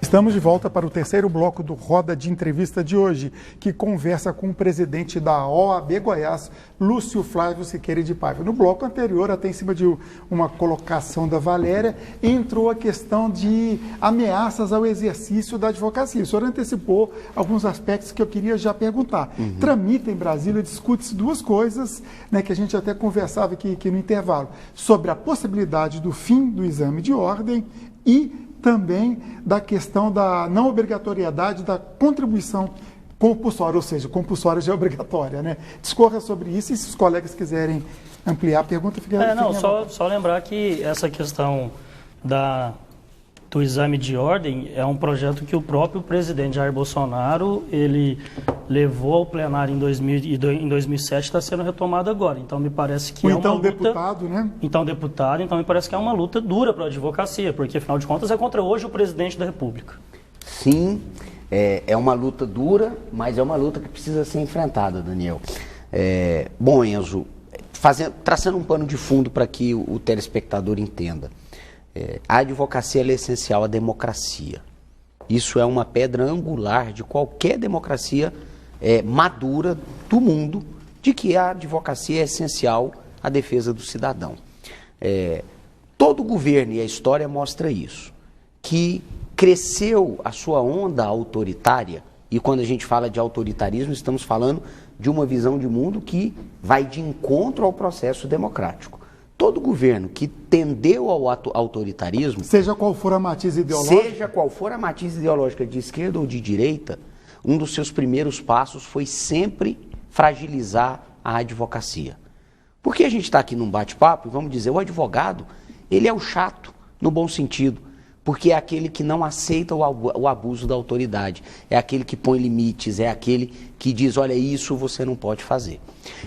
Estamos de volta para o terceiro bloco do Roda de Entrevista de hoje, que conversa com o presidente da OAB Goiás, Lúcio Flávio Siqueira de Paiva. No bloco anterior, até em cima de uma colocação da Valéria, entrou a questão de ameaças ao exercício da advocacia. O senhor antecipou alguns aspectos que eu queria já perguntar. Tramita em Brasília, discute-se duas coisas, né, que a gente até conversava aqui no intervalo, sobre a possibilidade do fim do exame de ordem e também da questão da não obrigatoriedade da contribuição compulsória, ou seja, compulsória já é obrigatória, né? Discorra sobre isso e se os colegas quiserem ampliar a pergunta, fica só lembrar que essa questão do exame de ordem é um projeto que o próprio presidente Jair Bolsonaro, ele levou ao plenário em 2007, está sendo retomado agora. Então, me parece que então me parece que é uma luta dura para a advocacia, porque, afinal de contas, é contra hoje o presidente da República. Sim, é uma luta dura, mas é uma luta que precisa ser enfrentada, Daniel. Bom, Enzo, traçando um pano de fundo para que o telespectador entenda. A advocacia é essencial à democracia. Isso é uma pedra angular de qualquer democracia madura do mundo, de que a advocacia é essencial à defesa do cidadão. Todo governo, e a história mostra isso, que cresceu a sua onda autoritária, e quando a gente fala de autoritarismo, estamos falando de uma visão de mundo que vai de encontro ao processo democrático. Todo governo que tendeu ao autoritarismo... Seja qual for a matiz ideológica? Seja qual for a matiz ideológica de esquerda ou de direita, um dos seus primeiros passos foi sempre fragilizar a advocacia. Porque a gente está aqui num bate-papo e vamos dizer, o advogado, ele é o chato, no bom sentido, porque é aquele que não aceita o abuso da autoridade, é aquele que põe limites, é aquele que diz, olha, isso você não pode fazer.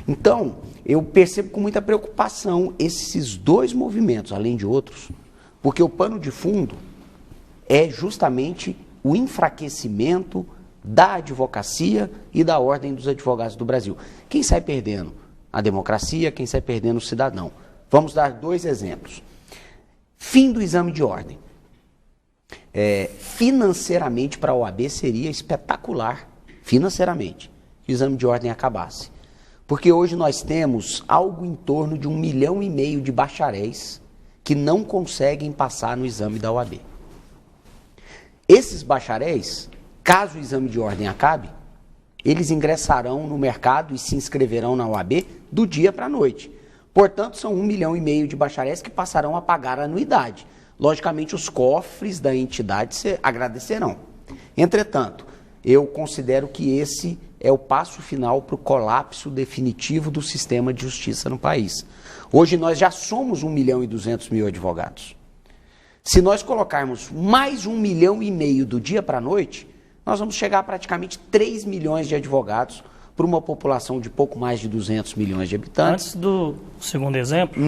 Então, eu percebo com muita preocupação esses dois movimentos, além de outros, porque o pano de fundo é justamente o enfraquecimento da advocacia e da ordem dos advogados do Brasil. Quem sai perdendo? A democracia, quem sai perdendo? O cidadão. Vamos dar dois exemplos. Fim do exame de ordem. Financeiramente para a OAB seria espetacular, financeiramente, que o exame de ordem acabasse. Porque hoje nós temos algo em torno de 1,5 milhão de bacharéis que não conseguem passar no exame da OAB. Esses bacharéis, caso o exame de ordem acabe, eles ingressarão no mercado e se inscreverão na OAB do dia para a noite. Portanto, são 1,5 milhão de bacharéis que passarão a pagar a anuidade. Logicamente, os cofres da entidade se agradecerão. Entretanto, eu considero que esse é o passo final para o colapso definitivo do sistema de justiça no país. Hoje nós já somos 1.200.000 advogados. Se nós colocarmos mais 1,5 milhão do dia para a noite, nós vamos chegar a praticamente 3 milhões de advogados para uma população de pouco mais de 200 milhões de habitantes. Antes do segundo exemplo,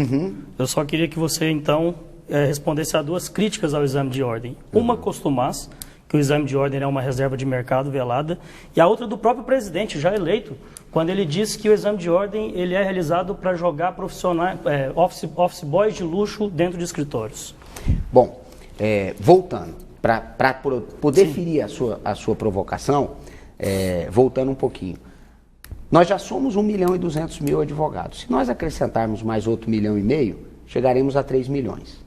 eu só queria que você, então, respondesse a duas críticas ao exame de ordem. Uma costumasse, que o exame de ordem é uma reserva de mercado velada, e a outra do próprio presidente, já eleito, quando ele disse que o exame de ordem ele é realizado para jogar profissionais, office boys de luxo dentro de escritórios. Bom, voltando, para poder ferir a sua provocação, voltando um pouquinho. Nós já somos 1.200.000 advogados. Se nós acrescentarmos mais outro 1,5 milhão, chegaremos a 3 milhões.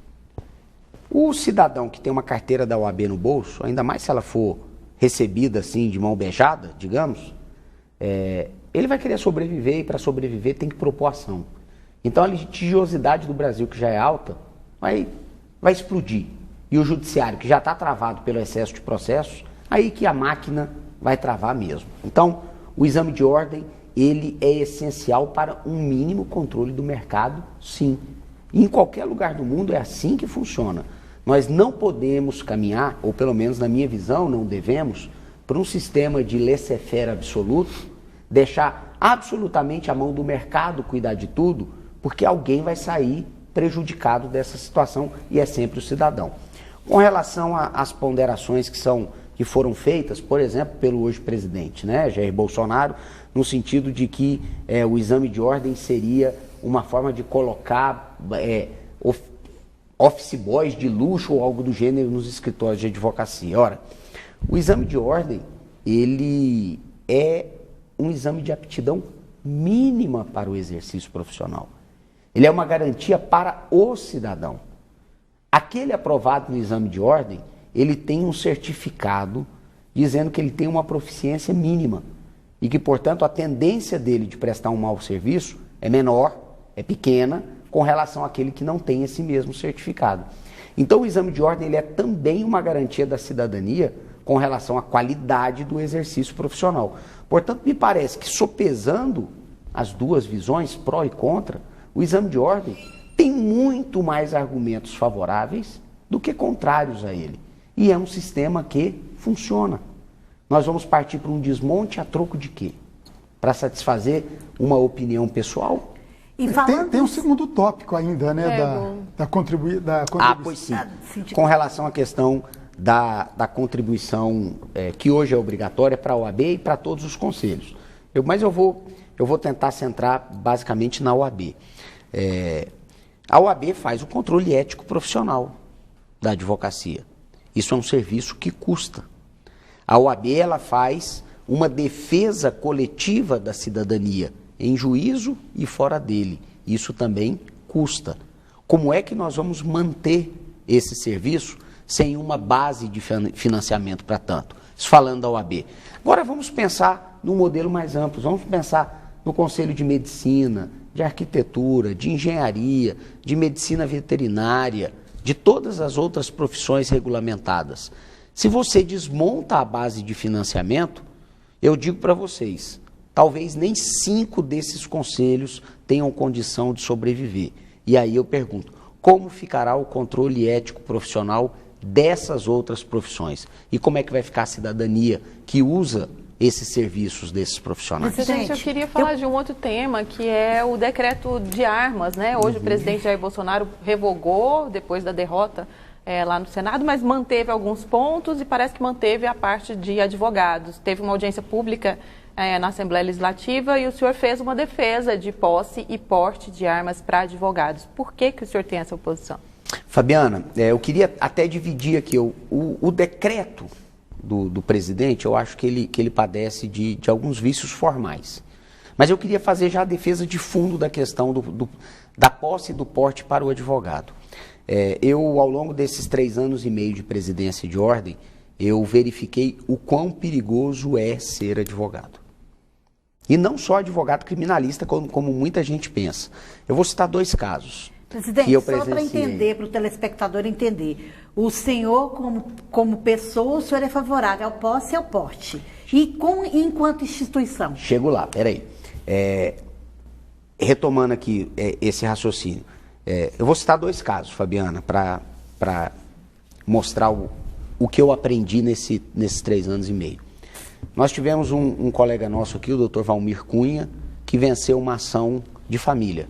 O cidadão que tem uma carteira da OAB no bolso, ainda mais se ela for recebida assim de mão beijada, digamos, ele vai querer sobreviver e para sobreviver tem que propor ação. Então a litigiosidade do Brasil, que já é alta, vai explodir. E o judiciário, que já está travado pelo excesso de processos, aí que a máquina vai travar mesmo. Então, o exame de ordem, ele é essencial para um mínimo controle do mercado, sim. E em qualquer lugar do mundo é assim que funciona. Nós não podemos caminhar, ou pelo menos na minha visão, não devemos, para um sistema de laissez-faire absoluto, deixar absolutamente a mão do mercado cuidar de tudo, porque alguém vai sair prejudicado dessa situação e é sempre o cidadão. Com relação às ponderações que foram feitas, por exemplo, pelo hoje presidente, né, Jair Bolsonaro, no sentido de que o exame de ordem seria uma forma de colocar office boys de luxo ou algo do gênero nos escritórios de advocacia. Ora, o exame de ordem, ele é um exame de aptidão mínima para o exercício profissional. Ele é uma garantia para o cidadão. Aquele aprovado no exame de ordem, ele tem um certificado dizendo que ele tem uma proficiência mínima e que, portanto, a tendência dele de prestar um mau serviço é menor, é pequena, com relação àquele que não tem esse mesmo certificado. Então, o exame de ordem ele é também uma garantia da cidadania com relação à qualidade do exercício profissional. Portanto, me parece que, sopesando as duas visões, pró e contra, o exame de ordem tem muito mais argumentos favoráveis do que contrários a ele. E é um sistema que funciona. Nós vamos partir para um desmonte a troco de quê? Para satisfazer uma opinião pessoal? E tem um segundo tópico ainda, né, da contribuição. Ah, pois sim. Com relação à questão da contribuição que hoje é obrigatória para a OAB e para todos os conselhos. Mas eu vou tentar centrar basicamente na OAB. A OAB faz o controle ético profissional da advocacia. Isso é um serviço que custa. A OAB ela faz uma defesa coletiva da cidadania em juízo e fora dele. Isso também custa. Como é que nós vamos manter esse serviço sem uma base de financiamento para tanto? Isso falando da OAB. Agora vamos pensar num modelo mais amplo. Vamos pensar no Conselho de Medicina, de Arquitetura, de Engenharia, de Medicina Veterinária, de todas as outras profissões regulamentadas. Se você desmonta a base de financiamento, eu digo para vocês, talvez nem 5 desses conselhos tenham condição de sobreviver. E aí eu pergunto, como ficará o controle ético profissional dessas outras profissões? E como é que vai ficar a cidadania que usa esses serviços desses profissionais? Presidente, eu queria falar de um outro tema, que é o decreto de armas, né? Hoje o presidente Jair Bolsonaro revogou, depois da derrota lá no Senado, mas manteve alguns pontos e parece que manteve a parte de advogados. Teve uma audiência pública na Assembleia Legislativa e o senhor fez uma defesa de posse e porte de armas para advogados. Por que o senhor tem essa posição? Fabiana, eu queria até dividir aqui o decreto do presidente. Eu acho que ele padece de alguns vícios formais. Mas eu queria fazer já a defesa de fundo da questão da posse e do porte para o advogado. Eu, ao longo desses 3 anos e meio de presidência de ordem, eu verifiquei o quão perigoso é ser advogado. E não só advogado criminalista, como muita gente pensa. Eu vou citar 2 casos. Presidente, só para entender, para o telespectador entender, o senhor, como pessoa, o senhor é favorável ao posse e ao porte. E enquanto instituição? Chego lá, peraí. Retomando aqui esse raciocínio. Eu vou citar 2 casos, Fabiana, para mostrar o que eu aprendi nesses 3 anos e meio. Nós tivemos um colega nosso aqui, o doutor Valmir Cunha, que venceu uma ação de família.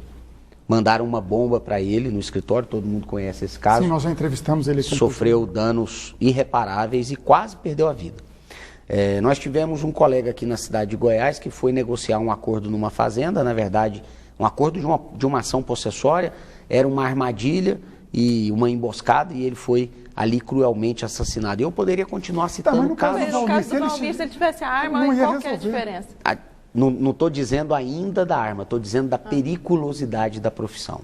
Mandaram uma bomba para ele no escritório, todo mundo conhece esse caso. Sim, nós já entrevistamos ele. Sofreu danos irreparáveis e quase perdeu a vida. Nós tivemos um colega aqui na cidade de Goiás que foi negociar um acordo numa fazenda, na verdade, um acordo de uma ação possessória, era uma armadilha e uma emboscada e ele foi ali cruelmente assassinado. Eu poderia continuar citando no caso do Valmir, se ele tivesse a arma, qual que é a diferença? Não estou dizendo ainda da arma, estou dizendo da periculosidade da profissão.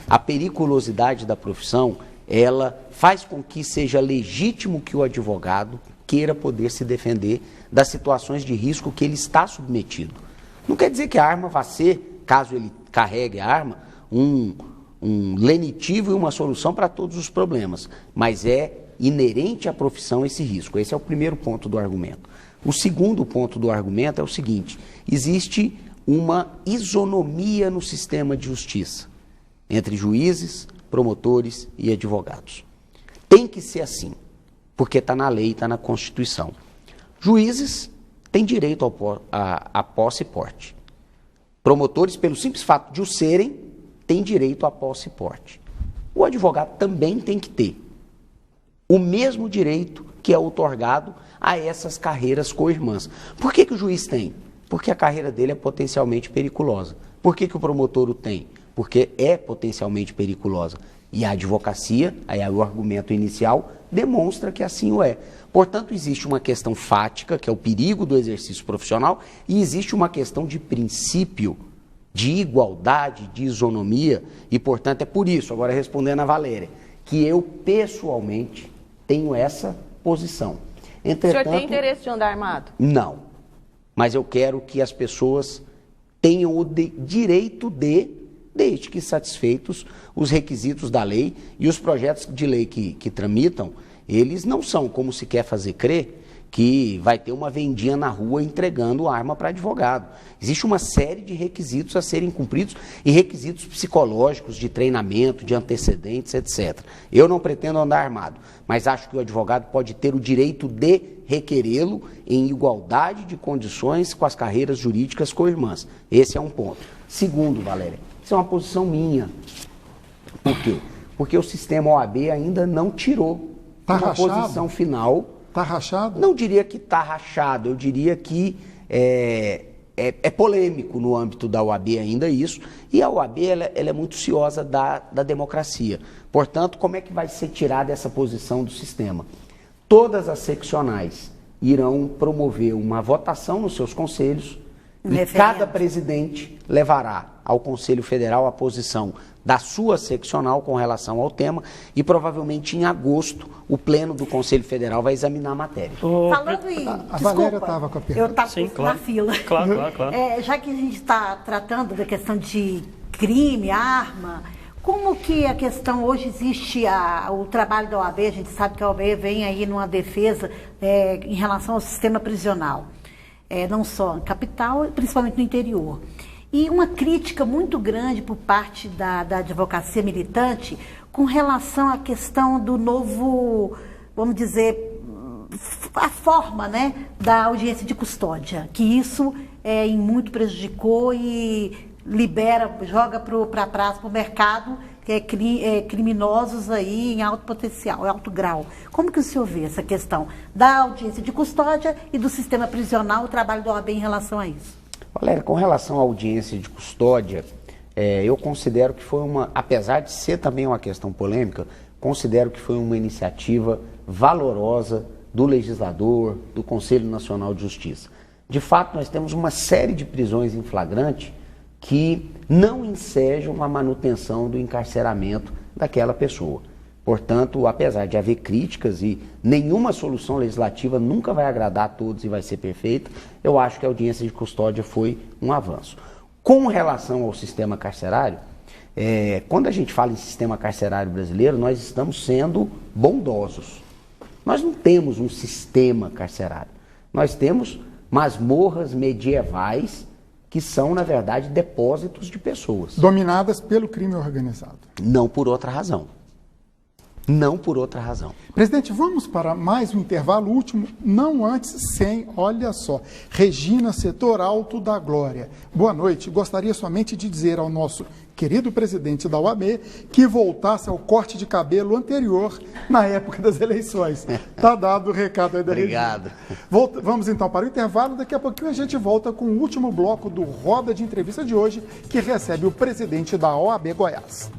A periculosidade da profissão, ela faz com que seja legítimo que o advogado queira poder se defender das situações de risco que ele está submetido. Não quer dizer que a arma vai ser, caso ele carregue a arma, um lenitivo e uma solução para todos os problemas, mas é inerente à profissão esse risco. Esse é o primeiro ponto do argumento. O segundo ponto do argumento é o seguinte: existe uma isonomia no sistema de justiça entre juízes, promotores e advogados. Tem que ser assim, porque está na lei, está na Constituição. Juízes têm direito à posse e porte. Promotores, pelo simples fato de o serem, têm direito à posse e porte. O advogado também tem que ter o mesmo direito que é outorgado a essas carreiras co-irmãs. Por que o juiz tem? Porque a carreira dele é potencialmente periculosa. Por que o promotor o tem? Porque é potencialmente periculosa. E a advocacia, aí o argumento inicial, demonstra que assim o é. Portanto, existe uma questão fática, que é o perigo do exercício profissional, e existe uma questão de princípio, de igualdade, de isonomia, e, portanto, é por isso, agora respondendo a Valéria, que eu, pessoalmente, tenho essa posição. Entretanto, o senhor tem interesse de andar armado? Não, mas eu quero que as pessoas tenham o direito desde que satisfeitos os requisitos da lei, e os projetos de lei que tramitam, eles não são como se quer fazer crer que vai ter uma vendinha na rua entregando arma para advogado. Existe uma série de requisitos a serem cumpridos e requisitos psicológicos, de treinamento, de antecedentes, etc. Eu não pretendo andar armado, mas acho que o advogado pode ter o direito de requerê-lo em igualdade de condições com as carreiras jurídicas co-irmãs. Esse é um ponto. Segundo, Valéria, isso é uma posição minha. Por quê? Porque o sistema OAB ainda não tirou uma posição final. Está rachado? Não diria que está rachado, eu diria que é polêmico no âmbito da OAB ainda isso, e a OAB ela é muito ciosa da democracia. Portanto, como é que vai ser tirada essa posição do sistema? Todas as seccionais irão promover uma votação nos seus conselhos, e cada presidente levará ao Conselho Federal a posição da sua seccional com relação ao tema, e provavelmente em agosto o pleno do Conselho Federal vai examinar a matéria. Falando em... A Valéria estava com a pergunta. Eu estava na fila. Claro. Já que a gente está tratando da questão de crime, arma, como que a questão hoje existe o trabalho da OAB? A gente sabe que a OAB vem aí numa defesa em relação ao sistema prisional. Não só na capital, principalmente no interior. E uma crítica muito grande por parte da advocacia militante com relação à questão do novo, vamos dizer, a forma, né, da audiência de custódia, que isso em muito prejudicou e joga para a praça, para o mercado, criminosos aí em alto potencial, em alto grau. Como que o senhor vê essa questão da audiência de custódia e do sistema prisional, o trabalho da OAB em relação a isso? Valéria, com relação à audiência de custódia, eu considero que foi apesar de ser também uma questão polêmica, considero que foi uma iniciativa valorosa do legislador, do Conselho Nacional de Justiça. De fato, nós temos uma série de prisões em flagrante que não ensejam a manutenção do encarceramento daquela pessoa. Portanto, apesar de haver críticas e nenhuma solução legislativa nunca vai agradar a todos e vai ser perfeita, eu acho que a audiência de custódia foi um avanço. Com relação ao sistema carcerário, quando a gente fala em sistema carcerário brasileiro, nós estamos sendo bondosos. Nós não temos um sistema carcerário. Nós temos masmorras medievais que são, na verdade, depósitos de pessoas. Dominadas pelo crime organizado. Não por outra razão. Não por outra razão. Presidente, vamos para mais um intervalo último, não antes sem, olha só, Regina Setor Alto da Glória. Boa noite, gostaria somente de dizer ao nosso querido presidente da OAB que voltasse ao corte de cabelo anterior na época das eleições. Está dado o recado aí da Obrigado. Regina. Vamos então para o intervalo, daqui a pouquinho a gente volta com o último bloco do Roda de Entrevista de hoje, que recebe o presidente da OAB Goiás.